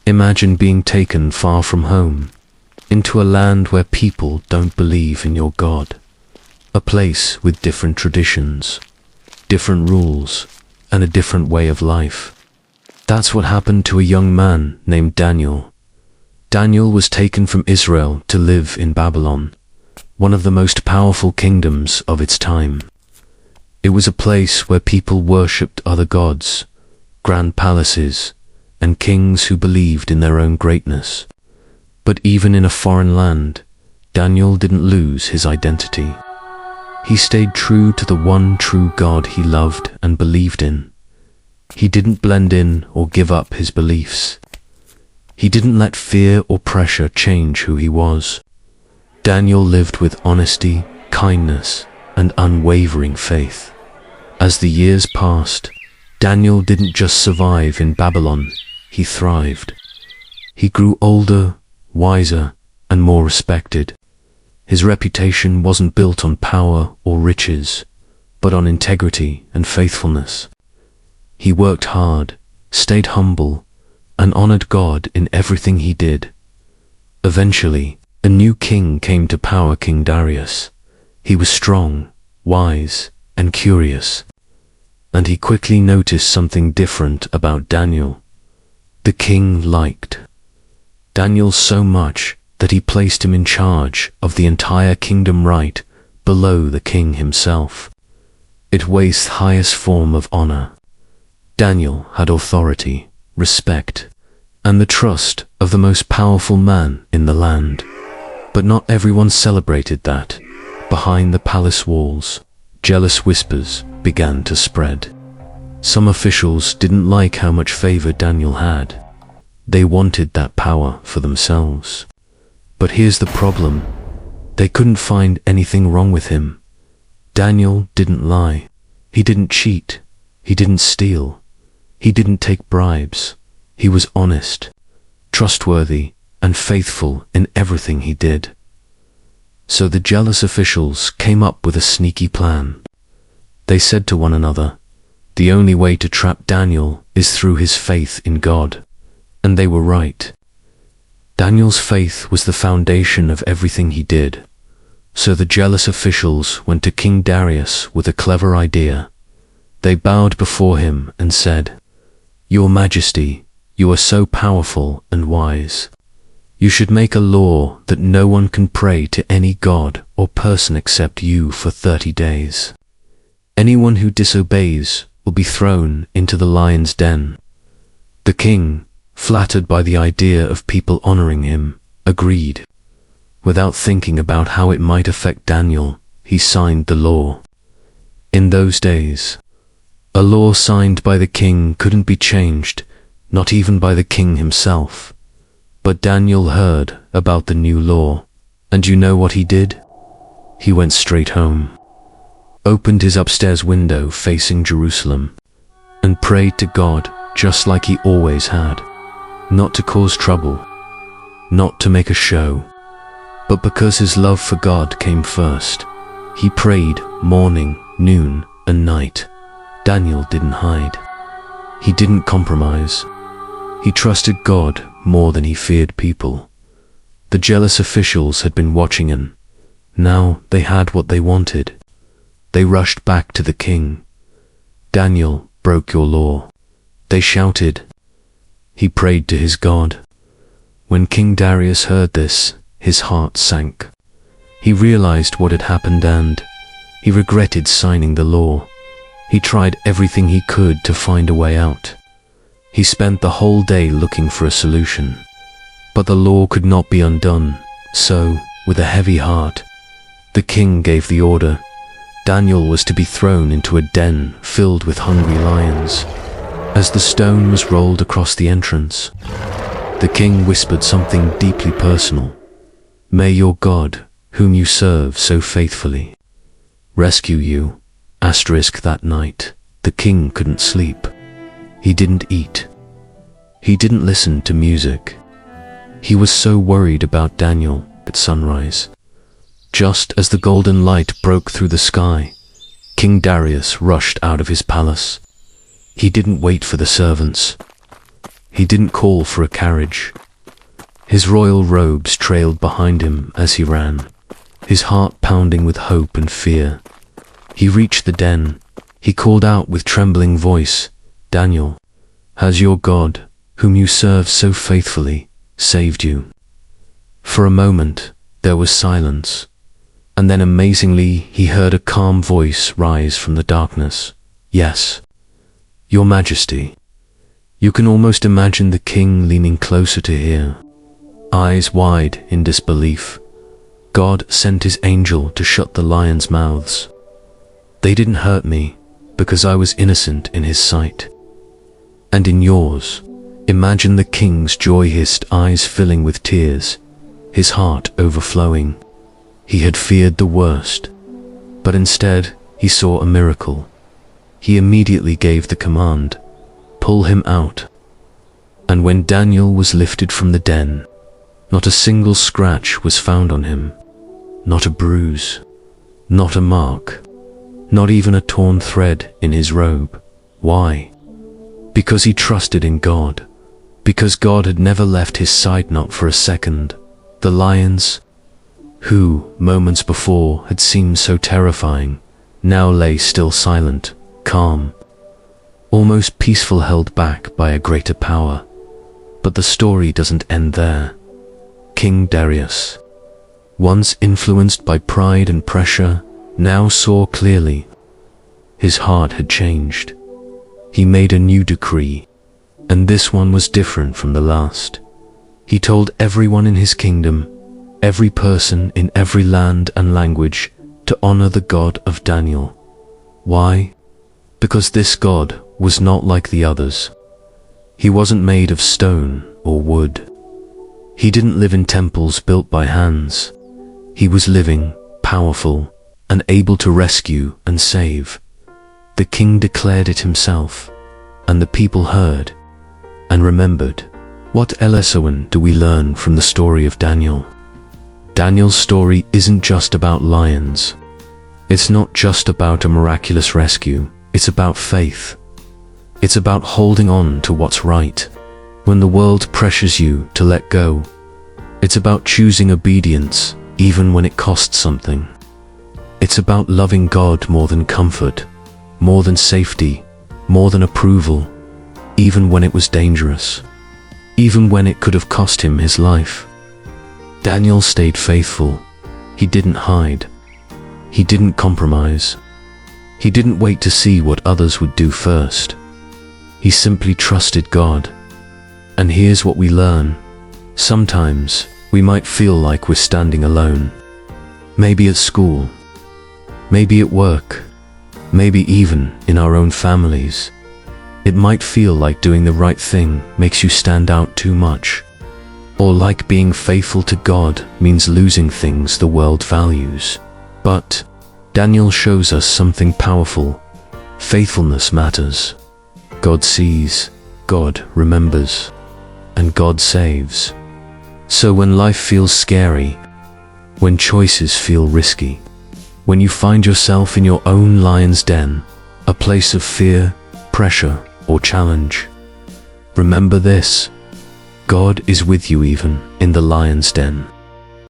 Imagine being taken far from home, into a land where people don't believe in your God, a place with different traditions, different rules, and a different way of life. That's what happened to a young man named Daniel. Daniel was taken from Israel to live in Babylon, one of the most powerful kingdoms of its time. It was a place where people worshipped other gods, grand palaces, and kings who believed in their own greatness. But even in a foreign land, Daniel didn't lose his identity. He stayed true to the one true God he loved and believed in. He didn't blend in or give up his beliefs. He didn't let fear or pressure change who he was. Daniel lived with honesty, kindness, and unwavering faith. As the years passed, Daniel didn't just survive in Babylon, he thrived. He grew older, wiser, and more respected. His reputation wasn't built on power or riches, but on integrity and faithfulness. He worked hard, stayed humble, and honored God in everything he did. Eventually, a new king came to power, King Darius. He was strong, wise, and curious. And he quickly noticed something different about Daniel. The king liked Daniel so much that he placed him in charge of the entire kingdom right below the king himself. It was the highest form of honor. Daniel had authority, respect, and the trust of the most powerful man in the land. But not everyone celebrated that. Behind the palace walls, jealous whispers began to spread. Some officials didn't like how much favor Daniel had. They wanted that power for themselves. But here's the problem. They couldn't find anything wrong with him. Daniel didn't lie. He didn't cheat. He didn't steal. He didn't take bribes. He was honest, trustworthy, and faithful in everything he did. So the jealous officials came up with a sneaky plan. They said to one another, the only way to trap Daniel is through his faith in God. And they were right. Daniel's faith was the foundation of everything he did. So the jealous officials went to King Darius with a clever idea. They bowed before him and said, "Your Majesty, you are so powerful and wise. You should make a law that no one can pray to any god or person except you for 30 days. Anyone who disobeys will be thrown into the lion's den." The king, flattered by the idea of people honoring him, agreed. Without thinking about how it might affect Daniel, he signed the law. In those days, a law signed by the king couldn't be changed, not even by the king himself. But Daniel heard about the new law, and you know what he did? He went straight home, opened his upstairs window facing Jerusalem, and prayed to God just like he always had. Not to cause trouble, not to make a show, but because his love for God came first. He prayed morning, noon, and night. Daniel didn't hide. He didn't compromise. He trusted God more than he feared people. The jealous officials had been watching him. Now they had what they wanted. They rushed back to the king. "Daniel broke your law," they shouted. He prayed to his God. When King Darius heard this, his heart sank. He realized what had happened and he regretted signing the law. He tried everything he could to find a way out. He spent the whole day looking for a solution. But the law could not be undone, so, with a heavy heart, the king gave the order. Daniel was to be thrown into a den filled with hungry lions. As the stone was rolled across the entrance, the king whispered something deeply personal. "May your God, whom you serve so faithfully, rescue you." That night, the king couldn't sleep. He didn't eat. He didn't listen to music. He was so worried about Daniel at sunrise. Just as the golden light broke through the sky, King Darius rushed out of his palace. He didn't wait for the servants. He didn't call for a carriage. His royal robes trailed behind him as he ran, his heart pounding with hope and fear. He reached the den. He called out with trembling voice, "Daniel, has your God, whom you serve so faithfully, saved you?" For a moment, there was silence, and then amazingly he heard a calm voice rise from the darkness. "Yes, Your Majesty." You can almost imagine the king leaning closer to hear, eyes wide in disbelief. God sent his angel to shut the lions' mouths. They didn't hurt me because I was innocent in his sight. And in yours, imagine the king's joy, his eyes filling with tears, his heart overflowing. He had feared the worst, but instead he saw a miracle. He immediately gave the command, "Pull him out." And when Daniel was lifted from the den, not a single scratch was found on him, not a bruise, not a mark, not even a torn thread in his robe. Why? Because he trusted in God, because God had never left his side, not for a second. The lions, who moments before had seemed so terrifying, now lay still, silent, calm, almost peaceful, held back by a greater power. But the story doesn't end there. King Darius, once influenced by pride and pressure, now saw clearly. His heart had changed. He made a new decree, and this one was different from the last. He told everyone in his kingdom, every person in every land and language, to honor the God of Daniel. Why? Because this God was not like the others. He wasn't made of stone or wood. He didn't live in temples built by hands. He was living, powerful, and able to rescue and save. The king declared it himself, and the people heard and remembered. What lesson do we learn from the story of Daniel? Daniel's story isn't just about lions. It's not just about a miraculous rescue. It's about faith. It's about holding on to what's right when the world pressures you to let go. It's about choosing obedience even when it costs something. It's about loving God more than comfort, more than safety, more than approval, even when it was dangerous, even when it could have cost him his life. Daniel stayed faithful. He didn't hide. He didn't compromise. He didn't wait to see what others would do first. He simply trusted God. And here's what we learn. Sometimes we might feel like we're standing alone. Maybe at school, maybe at work, maybe even in our own families. It might feel like doing the right thing makes you stand out too much, or like being faithful to God means losing things the world values. But Daniel shows us something powerful. Faithfulness matters. God sees, God remembers, and God saves. So when life feels scary, when choices feel risky, when you find yourself in your own lion's den, a place of fear, pressure, or challenge, remember this: God is with you even in the lion's den.